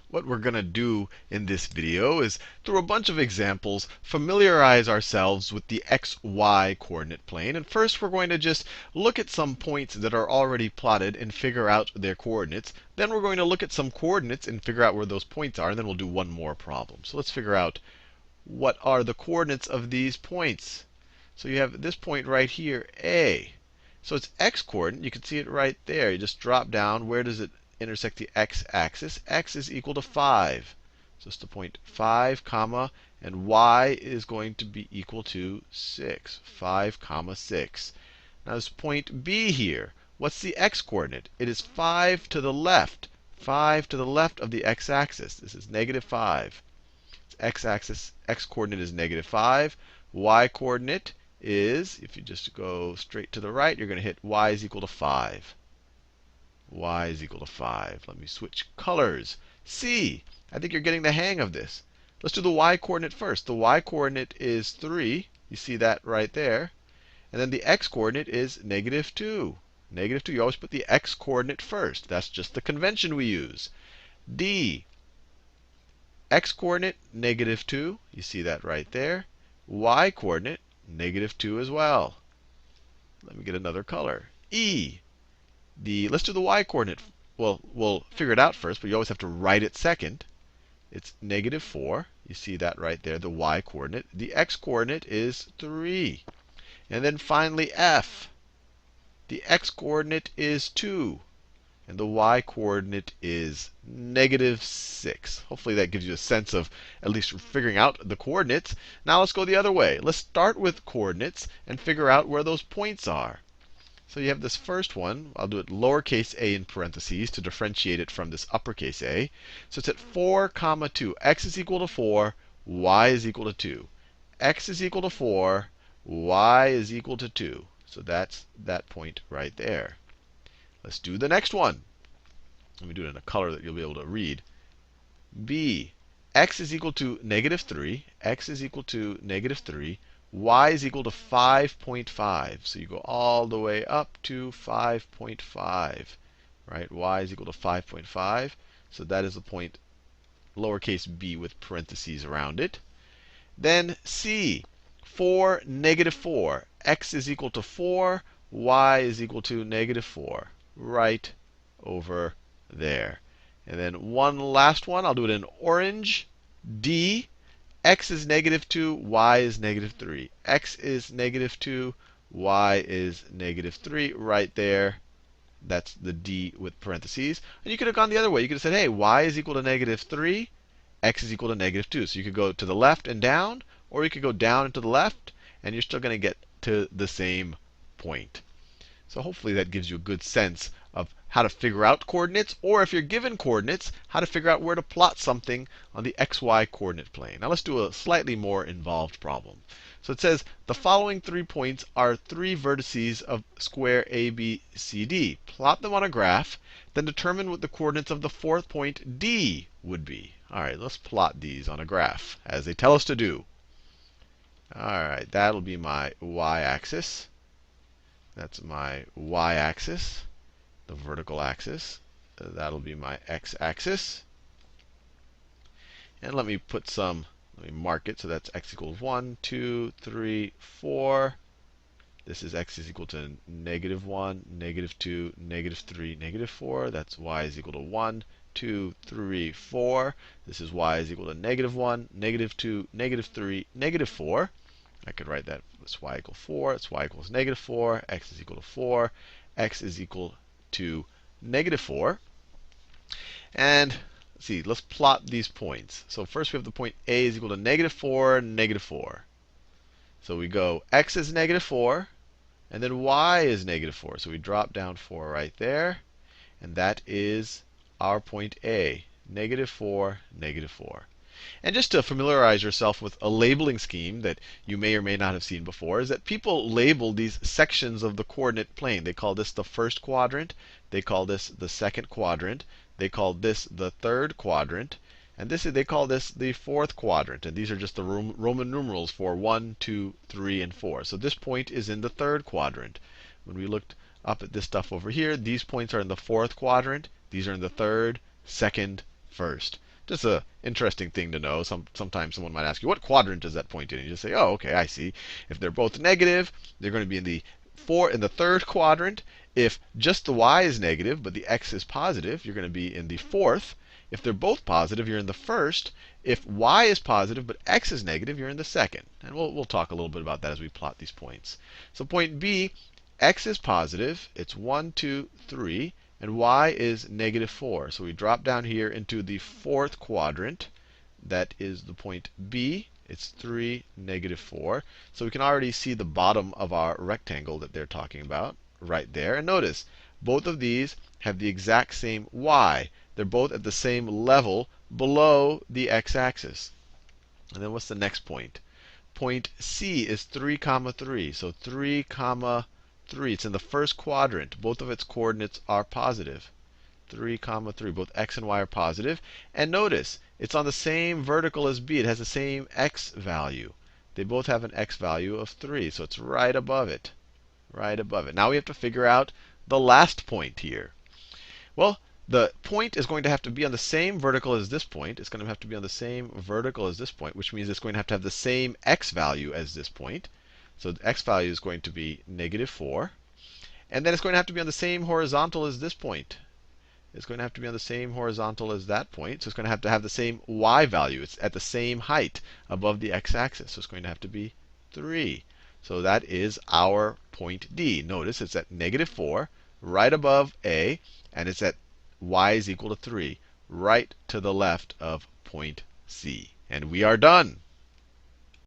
What we're going to do in this video is, through a bunch of examples, familiarize ourselves with the xy coordinate plane. And first, we're going to just look at some points that are already plotted and figure out their coordinates. Then we're going to look at some coordinates and figure out where those points are. And then we'll do one more problem. So let's figure out what are the coordinates of these points. So you have this point right here, A. So it's x coordinate. You can see it right there. You just drop down. Where does it intersect the x-axis? X is equal to 5. So it's the point 5, comma, and y is going to be equal to 6. 5, comma, 6. Now this point B here. What's the x coordinate? It is 5 to the left. 5 to the left of the x-axis. This is negative 5. X-axis, x coordinate is negative 5. Y coordinate is, if you just go straight to the right, you're going to hit y is equal to 5. Y is equal to 5. Let me switch colors. C. I think you're getting the hang of this. Let's do the y coordinate first. The y coordinate is 3. You see that right there. And then the x coordinate is negative 2. Negative 2. You always put the x coordinate first. That's just the convention we use. D. X coordinate, negative 2. You see that right there. Y coordinate, negative 2 as well. Let me get another color. E. Let's do the y coordinate. Well, we'll figure it out first, but you always have to write it second. It's negative 4. You see that right there, the y coordinate. The x coordinate is 3. And then finally, F. The x coordinate is 2. And the y coordinate is negative 6. Hopefully that gives you a sense of at least figuring out the coordinates. Now let's go the other way. Let's start with coordinates and figure out where those points are. So you have this first one. I'll do it lowercase a in parentheses to differentiate it from this uppercase a. So it's at 4, comma 2. X is equal to 4. Y is equal to 2. X is equal to 4. Y is equal to 2. So that's that point right there. Let's do the next one. Let me do it in a color that you'll be able to read. B. X is equal to negative 3. X is equal to negative 3. Y is equal to 5.5. So you go all the way up to 5.5. Right? Y is equal to 5.5. So that is the point lowercase b with parentheses around it. Then C. 4, negative 4. X is equal to 4. Y is equal to negative 4. Right over there. And then one last one. I'll do it in orange. D. X is negative 2. Y is negative 3. X is negative 2. Y is negative 3. Right there. That's the D with parentheses. And you could have gone the other way. You could have said, hey, y is equal to negative 3. X is equal to negative 2. So you could go to the left and down, or you could go down and to the left, and you're still going to get to the same point. So hopefully that gives you a good sense of how to figure out coordinates, or if you're given coordinates, how to figure out where to plot something on the xy coordinate plane. Now let's do a slightly more involved problem. So it says the following 3 points are 3 vertices of square ABCD. Plot them on a graph, then determine what the coordinates of the 4th point D would be. All right, let's plot these on a graph, as they tell us to do. All right, that'll be my y-axis. That's my y-axis, the vertical axis. That'll be my x-axis. And let me mark it. So that's x equals 1, 2, 3, 4. This is x is equal to negative 1, negative 2, negative 3, negative 4. That's y is equal to 1, 2, 3, 4. This is y is equal to negative 1, negative 2, negative 3, negative 4. I could write that as y equals 4. That's y equals negative 4. X is equal to 4. X is equal to negative 4. And let's see, let's plot these points. So first we have the point A is equal to negative 4, negative 4. So we go x is negative 4, and then y is negative 4. So we drop down 4 right there. And that is our point A, negative 4, negative 4. And just to familiarize yourself with a labeling scheme that you may or may not have seen before, is that people label these sections of the coordinate plane. They call this the first quadrant. They call this the second quadrant. They call this the third quadrant. And they call this the fourth quadrant. And these are just the Roman numerals for 1, 2, 3, and 4. So this point is in the third quadrant. When we looked up at this stuff over here, these points are in the fourth quadrant. These are in the third, second, first. Just a interesting thing to know. Sometimes someone might ask you, what quadrant does that point in? And you just say, oh, okay, I see. If they're both negative, they're going to be in the third quadrant. If just the y is negative, but the x is positive, you're going to be in the fourth. If they're both positive, you're in the first. If y is positive, but x is negative, you're in the second. And we'll talk a little bit about that as we plot these points. So point B, x is positive. It's 1, 2, 3. And y is negative 4. So we drop down here into the fourth quadrant. That is the point B. It's 3, negative 4. So we can already see the bottom of our rectangle that they're talking about right there. And notice, both of these have the exact same y. They're both at the same level below the x-axis. And then what's the next point? Point C is 3, 3. So 3, 3. It's in the first quadrant. Both of its coordinates are positive. 3, 3. Both x and y are positive. And notice, it's on the same vertical as B. It has the same x value. They both have an x value of 3. So it's right above it. Right above it. Now we have to figure out the last point here. Well, the point is going to have to be on the same vertical as this point. It's going to have to be on the same vertical as this point, which means it's going to have the same x value as this point. So the x value is going to be negative 4. And then it's going to have to be on the same horizontal as this point. It's going to have to be on the same horizontal as that point. So it's going to have the same y value. It's at the same height above the x-axis. So it's going to have to be 3. So that is our point D. Notice it's at negative 4, right above A, and it's at y is equal to 3, right to the left of point C. And we are done.